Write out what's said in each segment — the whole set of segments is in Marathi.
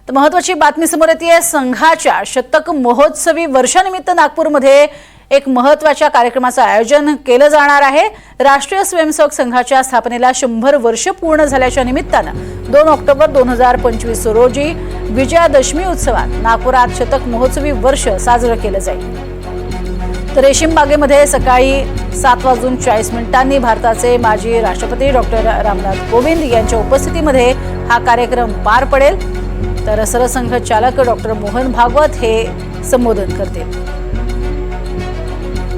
तर महत्त्वाची बातमी समोर येते। संघाच्या शतक महोत्सवी वर्षानिमित्त नागपूरमध्ये एक महत्त्वाच्या कार्यक्रमाचं आयोजन केलं जाणार आहे। राष्ट्रीय स्वयंसेवक संघाच्या स्थापनेला 100 वर्ष पूर्ण झाल्याच्या निमित्तानं 2 ऑक्टोबर 2025 रोजी विजयादशमी उत्सवात नागपुरात शतक महोत्सवी वर्ष साजरं केलं जाईल। तर रेशीम बागेमध्ये सकाळी 7:40 भारताचे माजी राष्ट्रपती डॉक्टर रामनाथ कोविंद यांच्या उपस्थितीमध्ये हा कार्यक्रम पार पडेल। तर सरसंघ चालक डॉक्टर मोहन भागवत हे संबोधन करतील।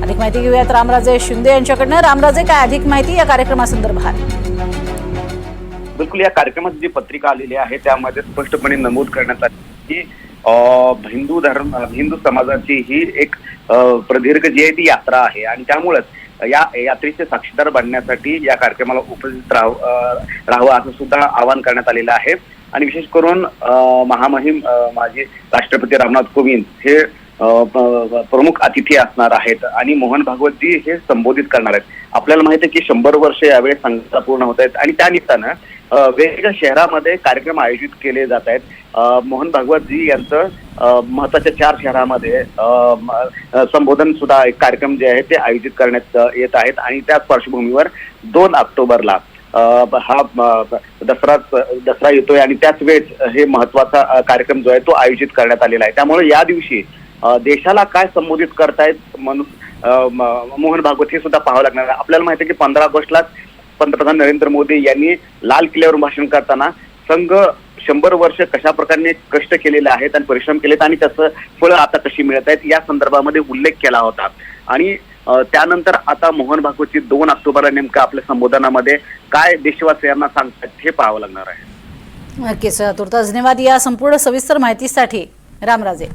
अधिक माहिती घेऊयात रामराजे शिंदे यांच्याकडनं। रामराजे, काय अधिक माहिती या कार्यक्रमासंदर्भात? बिलकुल, या कार्यक्रमाची जी पत्रिका आलेली आहे त्यामध्ये स्पष्टपणे नमूद करण्यात आले की हिंदू समाजाची ही एक प्रदीर्घ जी आहे ती यात्रा आहे आणि त्यामुळेच या यात्रेचे साक्षीदार बनण्यासाठी या कार्यक्रमाला उपस्थित राहावं असं सुद्धा आवाहन करण्यात आलेलं आहे। आणि विशेष करून महामहिम माजी राष्ट्रपती रामनाथ कोविंद हे प्रमुख अतिथी असणार आहेत आणि मोहन भागवतजी हे संबोधित करणार आहेत। आपल्याला माहिती आहे की 100 वर्ष यावेळी संघाचा पूर्ण होत आहेत आणि त्या निमित्तानं वेगवेगळ्या शहरामध्ये कार्यक्रम आयोजित केले जात आहेत। मोहन भागवतजी यांचं महत्वाच्या 4 शहरामध्ये संबोधन सुद्धा एक कार्यक्रम जे आहे ते आयोजित करण्यात येत आहेत आणि त्याच पार्श्वभूमीवर 2 ऑक्टोबरला हा दसरा येतोय आणि त्याच वेळेस हे महत्वाचा कार्यक्रम जो आहे तो आयोजित करण्यात आलेला आहे। त्यामुळे या दिवशी देशाला काय संबोधित करतायत म्हणून मोहन भागवत हे सुद्धा पाहावं लागणार आहे। आपल्याला माहिती आहे की 15 ऑगस्टला पंतप्रधान नरेंद्र मोदी यांनी लाल किल्ल्यावर भाषण करताना संघ 100 वर्ष कशा प्रकारे कष्ट केलेले आहेत आणि परिश्रम केलेत आणि त्याचं फळ आता कशी मिळत आहेत या संदर्भामध्ये उल्लेख केला होता। आणि त्यानंतर आता मोहन भागवतची 2 ऑक्टोबरला नेमकं आपल्या संबोधनामध्ये काय देशवासियांना सांगतात हे पाहावं लागणार आहे। नक्कीच, तुर्तास धन्यवाद या संपूर्ण सविस्तर माहितीसाठी रामराजे।